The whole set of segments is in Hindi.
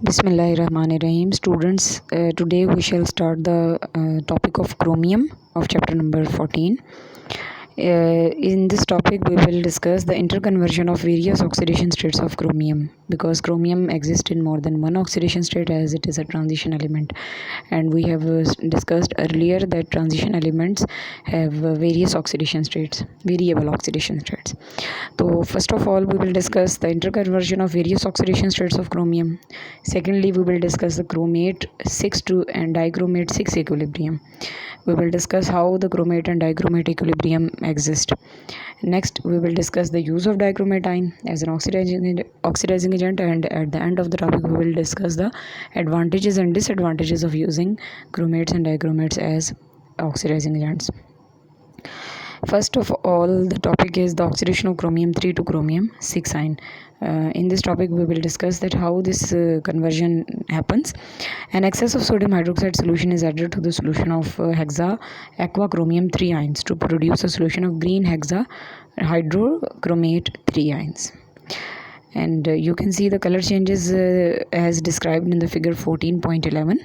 Bismillahirrahmanirrahim. Students, today we shall start the topic of chromium of chapter number 14. In this topic we will discuss the interconversion of various oxidation states of chromium, because chromium exists in more than one oxidation state as it is a transition element, and we have discussed earlier that transition elements have various oxidation states, variable oxidation states. So first of all we will discuss the interconversion of various oxidation states of chromium. Secondly, we will discuss the chromate 6 to and dichromate 6 equilibrium. We will discuss how the chromate and dichromate equilibrium exist. Next, we will discuss the use of dichromate as an oxidizing agent, and at the end of the topic we will discuss the advantages and disadvantages of using chromates and dichromates as oxidizing agents. First of all, the topic is the oxidation of chromium 3 to chromium 6 ion. In this topic we will discuss that how this conversion happens. An excess of sodium hydroxide solution is added to the solution of hexa aqua chromium 3 ions to produce a solution of green hexa hydrochromate 3 ions. And you can see the color changes as described in the figure 14.11.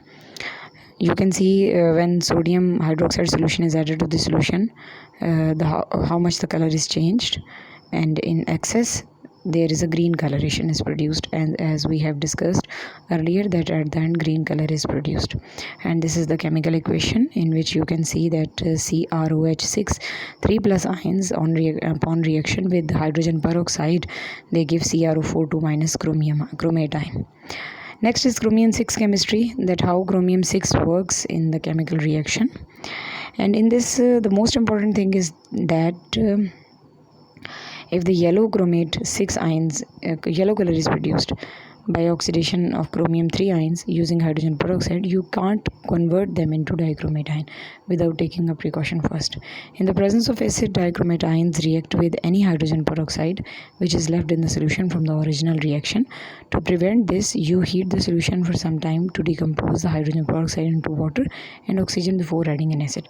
You can see when sodium hydroxide solution is added to the solution, how much the color is changed, and in excess there is a green coloration is produced, and as we have discussed earlier that at the end green color is produced. And this is the chemical equation in which you can see that CrOH6 3 plus ions upon reaction with hydrogen peroxide, they give CrO4 2 minus chromate ion. Next is chromium 6 chemistry, that how chromium 6 works in the chemical reaction. And in this the most important thing is that if the yellow chromate 6 ions, yellow color is produced by oxidation of chromium 3 ions using hydrogen peroxide, you can't convert them into dichromate ion without taking a precaution first. In the presence of acid, dichromate ions react with any hydrogen peroxide which is left in the solution from the original reaction. To prevent this, you heat the solution for some time to decompose the hydrogen peroxide into water and oxygen before adding an acid.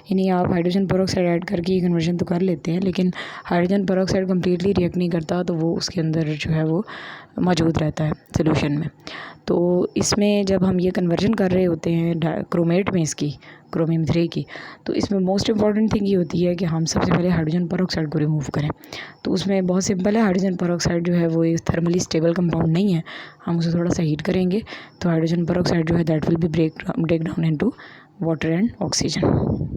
यानी आप हाइड्रोजन पेरोक्साइड ऐड करके ये कन्वर्जन तो कर लेते हैं, लेकिन हाइड्रोजन पेरोक्साइड कम्प्लीटली रिएक्ट नहीं करता, तो वो उसके अंदर जो है वो मौजूद रहता है सोल्यूशन में. तो इसमें जब हम ये कन्वर्जन कर रहे होते हैं क्रोमेट में इसकी क्रोमियम 3 की, तो इसमें मोस्ट इम्पॉर्टेंट थिंग ये होती है कि हम सबसे पहले हाइड्रोजन पेरोक्साइड को रिमूव करें. तो उसमें बहुत सिंपल है, हाइड्रोजन पेरोक्साइड जो है वो एक थर्मली स्टेबल कंपाउंड नहीं है, हम उसे थोड़ा सा हीट करेंगे तो हाइड्रोजन पेरोक्साइड जो है that will be break down into water and oxygen.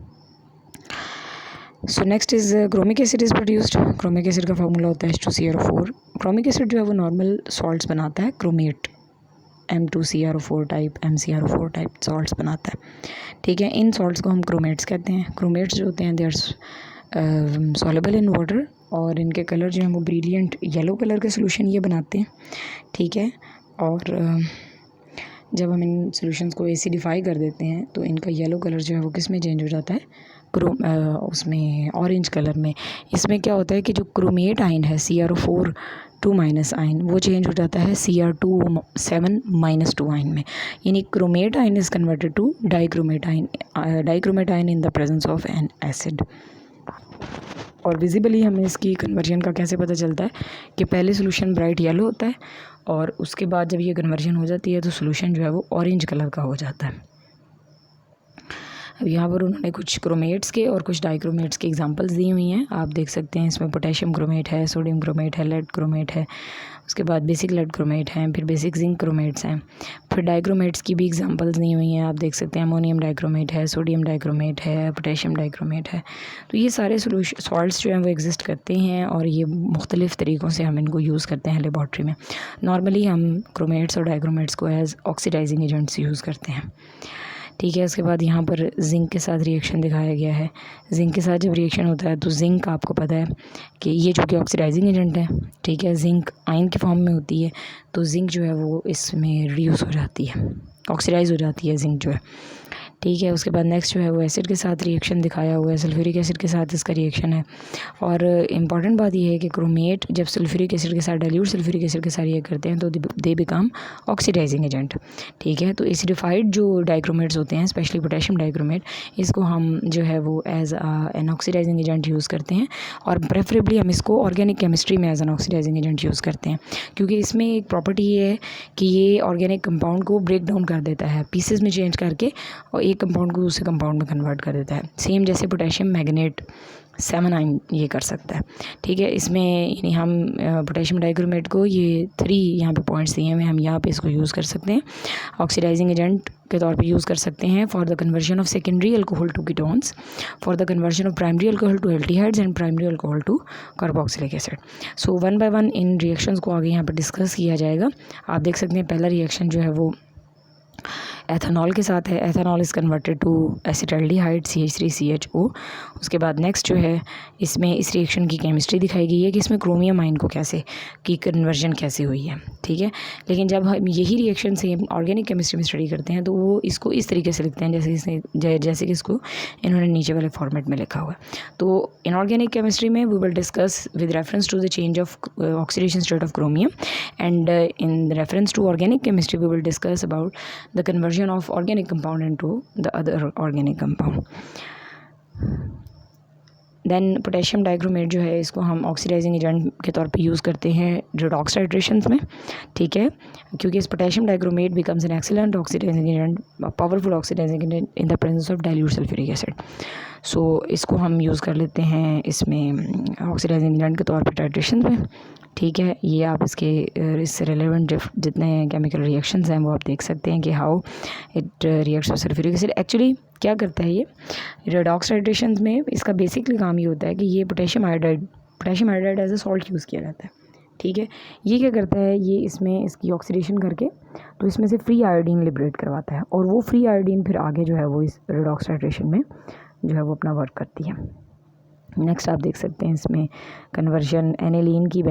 So next is chromic acid is produced. Chromic acid का फार्मूला होता है H2CrO4. क्रोमिक एसिड जो है वो नॉर्मल सॉल्ट्स बनाता है, chromate M2CrO4 type, MCrO4 type salts बनाता है. ठीक है, इन सॉल्ट्स को हम क्रोमेट्स कहते हैं. क्रोमेट्स जो होते हैं they are soluble in water, और इनके कलर जो हैं वो ब्रिलियंट येलो कलर के सोल्यूशन ये बनाते हैं. ठीक है, और जब हम इन सॉल्यूशंस को एसिडिफाई कर देते हैं तो इनका येलो कलर जो है वो किस में चेंज हो जाता है, उसमें ऑरेंज कलर में. इसमें क्या होता है कि जो क्रोमेट आयन है CrO4 2 माइनस आयन, वो चेंज हो जाता है Cr2 7 -2 आयन में. यानी chromate ion is converted to dichromate ion in the presence of an acid. और विजिबली हमें इसकी कन्वर्जन का कैसे पता चलता है कि पहले सोल्यूशन ब्राइट येलो होता है और उसके बाद जब ये कन्वर्जन हो जाती है तो सोल्यूशन जो है वो ऑरेंज कलर का हो जाता है. अब यहाँ पर उन्होंने कुछ क्रोमेट्स के और कुछ डाइक्रोमेट्स के एग्जांपल्स दी हुई हैं, आप देख सकते हैं. इसमें पोटेशियम क्रोमेट है, सोडियम क्रोमेट है, लेड क्रोमेट है, उसके बाद बेसिक लेड क्रोमेट हैं, फिर बेसिक जिंक क्रोमेट्स हैं. फिर डाइक्रोमेट्स की भी एग्जांपल्स दी हुई हैं, आप देख सकते हैं. अमोनियम डाइक्रोमेट है, सोडियम डाइक्रोमेट है, पोटेशियम डाइक्रोमेट है. तो ये सारे सॉल्ट्स जो हैं वो एग्जिस्ट करते हैं, और ये मुख्तलिफ़ तरीक़ों से हम इनको यूज़ करते हैं लेबॉर्ट्री में. नॉर्मली हम क्रोमेट्स और डाइक्रोमेट्स को एज ऑक्सीडाइजिंग एजेंट्स यूज़ करते हैं. ठीक है, उसके बाद यहाँ पर जिंक के साथ रिएक्शन दिखाया गया है. जिंक के साथ जब रिएक्शन होता है तो जिंक आपको पता है कि ये जो कि ऑक्सीडाइजिंग एजेंट है. ठीक है, जिंक आयन के फॉर्म में होती है, तो जिंक जो है वो इसमें रिड्यूस हो जाती है, ऑक्सीडाइज हो जाती है जिंक जो है. ठीक है। उसके बाद नेक्स्ट जो है वो एसिड के साथ रिएक्शन दिखाया हुआ है, सल्फ्यूरिक एसिड के साथ इसका रिएक्शन है। और इम्पॉर्टेंट बात ये है कि क्रोमेट जब सल्फ्यूरिक एसिड के साथ डाइल्यूट सल्फ्यूरिक एसिड के साथ रिएक्ट करते हैं तो दे बिकम ऑक्सीडाइजिंग एजेंट। ठीक है। तो एसिडिफाइड जो डाइक्रोमेट्स होते हैं, स्पेशली पोटेशियम डाइक्रोमेट, इसको हम जो है वो as an oxidising agent use करते हैं, और प्रेफरेबली हम इसको ऑर्गेनिक केमिस्ट्री में as an oxidising agent use करते हैं, क्योंकि इसमें एक प्रॉपर्टी ये है कि ये ऑर्गेनिक कंपाउंड को ब्रेक डाउन कर देता है, पीसेस में चेंज करके, और एक कंपाउंड को दूसरे कंपाउंड में कन्वर्ट कर देता है, सेम जैसे पोटेशियम मैग्नेट 7 ये कर सकता है। ठीक है। इसमें यानी हम पोटेशियम डाइक्रोमेट को ये 3 यहाँ पे पॉइंट्स दिए हुए हैं, हम यहाँ पे इसको यूज़ कर सकते हैं, ऑक्सीडाइजिंग एजेंट के तौर पे यूज़ कर सकते हैं for the conversion of secondary alcohol to ketones, for the conversion of primary alcohol to aldehydes and primary alcohol to carboxylic acid. So 1 by 1 इन रिएक्शंस को आगे यहाँ पर डिस्कस किया जाएगा। आप देख सकते हैं पहला रिएक्शन जो है वो एथेनॉल के साथ है। Ethanol is converted to acetaldehyde CH3CHO। उसके बाद नेक्स्ट जो है इसमें इस रिएक्शन की केमिस्ट्री दिखाई गई है कि इसमें क्रोमियम आयन को कैसे की कन्वर्जन कैसे हुई है। ठीक है। लेकिन जब हम यही रिएक्शन से ऑर्गेनिक केमिस्ट्री में स्टडी करते हैं तो वो इसको इस तरीके से लिखते हैं जैसे कि इसको इन्होंने नीचे वाले फॉर्मेट में लिखा हुआ है। तो इनऑर्गेनिक केमिस्ट्री में we will discuss with reference to the change of oxidation state of chromium, and in reference to organic chemistry we will discuss about the conversion of organic compound into the other organic compound. Then potassium dichromate जो है इसको हम ऑक्सीडाइजिंग एजेंट के तौर पे यूज़ करते हैं रिडॉक्स टाइट्रेशंस में। ठीक है। क्योंकि इस potassium dichromate becomes an excellent oxidising agent, powerful oxidising agent in the presence of dilute sulphuric acid. So इसको हम यूज़ कर लेते हैं इसमें ऑक्सीडाइजिंग एजेंट के तौर पे टाइट्रेशन में। ठीक है। ये आप इससे रिलेवेंट जितने केमिकल रिएक्शंस हैं वो आप देख सकते हैं कि how it reacts with sulphuric acid. Actually क्या करता है ये रेडॉक्स टाइट्रेशन में, इसका बेसिकली काम ये होता है कि ये potassium iodide as a salt use किया जाता है। ठीक है। ये क्या करता है, ये इसमें इसकी ऑक्सीडेशन करके तो इसमें से फ्री आयोडीन लिबरेट करवाता है, और वो फ्री आयोडीन फिर आगे जो है वो इस रेडॉक्स टाइट्रेशन में जो है वो अपना वर्क करती है। नेक्स्ट आप देख सकते हैं इसमें कन्वर्जन एनिलीन की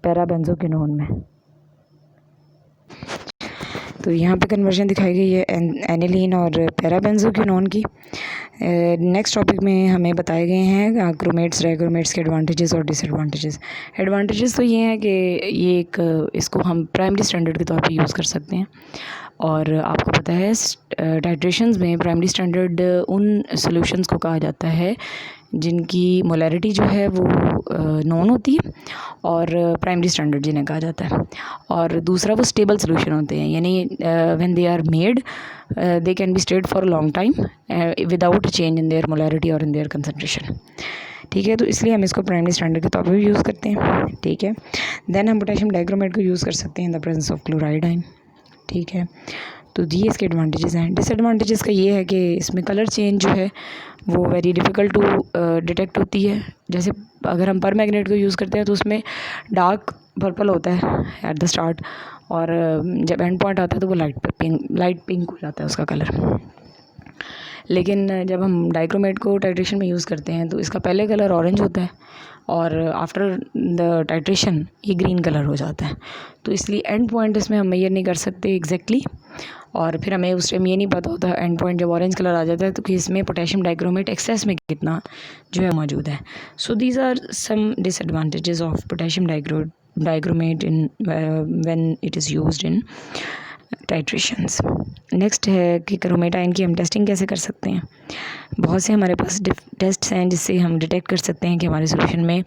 पैराबेंजोक्विनोन में। तो यहाँ पे कन्वर्जन दिखाई गई है एनिलीन और पैराबेंजोक्विनोन की। नेक्स्ट टॉपिक में हमें बताए गए हैं क्रोमेट्स डाइक्रोमेट्स के एडवांटेजेस और डिसएडवांटेजेस। एडवांटेजेस तो ये हैं कि ये इसको हम प्राइमरी स्टैंडर्ड के तौर पे यूज़ कर सकते हैं, और आपको पता है टाइट्रेशंस में प्राइमरी स्टैंडर्ड उन सॉल्यूशंस को कहा जाता है जिनकी मोलैरिटी जो है वो नॉन होती है, और प्राइमरी स्टैंडर्ड जिन्हें कहा जाता है। और दूसरा वो स्टेबल सॉल्यूशन होते हैं, यानी when they are made they can be stayed for a long time without change in their molarity और इन देयर कंसंट्रेशन। ठीक है। तो इसलिए हम इसको प्राइमरी स्टैंडर्ड के तौर पर यूज़ करते हैं। ठीक है। देन हम पोटेशियम डाइक्रोमेट को यूज़ कर सकते हैं इन the presence of chloride ion. ठीक है। तो ये इसके एडवांटेजेस हैं। डिसएडवांटेजेस का ये है कि इसमें कलर चेंज जो है वो वेरी डिफ़िकल्ट टू डिटेक्ट होती है। जैसे अगर हम पर मैग्नेट को यूज़ करते हैं तो उसमें डार्क पर्पल होता है एट द स्टार्ट, और जब एंड पॉइंट आता है तो वो लाइट पिंक हो जाता है उसका कलर। लेकिन जब हम डाइक्रोमेट को टाइट्रेशन में यूज़ करते हैं तो इसका पहले कलर ऑरेंज होता है, और आफ्टर द टाइट्रेशन ये ग्रीन कलर हो जाता है। तो इसलिए एंड पॉइंट इसमें हम मेजर नहीं कर सकते एग्जैक्टली, और फिर हमें उस टाइम ये नहीं पता होता एंड पॉइंट जब ऑरेंज कलर आ जाता है तो कि इसमें पोटेशियम डाइक्रोमेट एक्सेस में कितना जो है मौजूद है। So these are some disadvantages of potassium dichromate in when it is used in titrations. Next है कि क्रोमेट आयन की हम टेस्टिंग कैसे कर सकते हैं। बहुत से हमारे पास टेस्ट्स हैं जिससे हम डिटेक्ट कर सकते हैं कि हमारे सॉल्यूशन में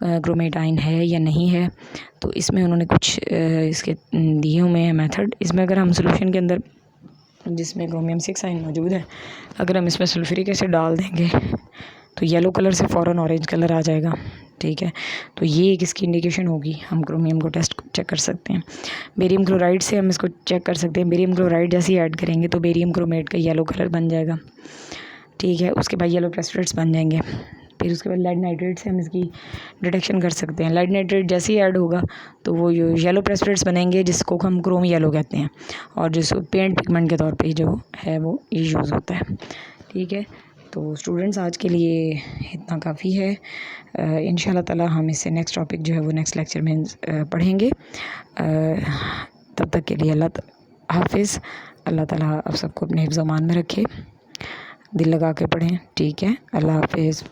क्रोमेट आयन है या नहीं है। तो इसमें उन्होंने कुछ इसके दिए हुए हैं मेथड। इसमें अगर हम सॉल्यूशन के अंदर जिसमें क्रोमियम 6 आयन मौजूद है, अगर हम इसमें सल्फ्यूरिक एसिड डाल देंगे तो येलो कलर से फ़ौरन ऑरेंज कलर आ जाएगा। ठीक है। तो ये एक इसकी इंडिकेशन होगी, हम क्रोमियम को चेक कर सकते हैं। बेरियम क्लोराइड से हम इसको चेक कर सकते हैं। बेरियम क्लोराइड जैसे ही ऐड करेंगे तो बेरियम क्रोमेट का येलो कलर बन जाएगा। ठीक है। उसके बाद येलो प्रेसिपिटेट्स बन जाएंगे। फिर उसके बाद लेड नाइट्रेट से हम इसकी डिटेक्शन कर सकते हैं। लेड नाइट्रेट जैसे ही ऐड होगा तो वो येलो प्रेसिपिटेट्स बनेंगे जिसको हम क्रोम येलो कहते हैं, और जिसको पेंट पिगमेंट के तौर पे जो है वो यूज़ होता है। ठीक है। तो स्टूडेंट्स आज के लिए इतना काफ़ी है। इंशाल्लाह ताला हम इससे नेक्स्ट टॉपिक जो है वो नेक्स्ट लेक्चर में पढ़ेंगे। तब तक के लिए अल्लाह हाफिज़। अल्लाह ताला आप सबको अपने हिफ्ज़ अमान में रखे। दिल लगा के पढ़ें, ठीक है। अल्लाह हाफिज़।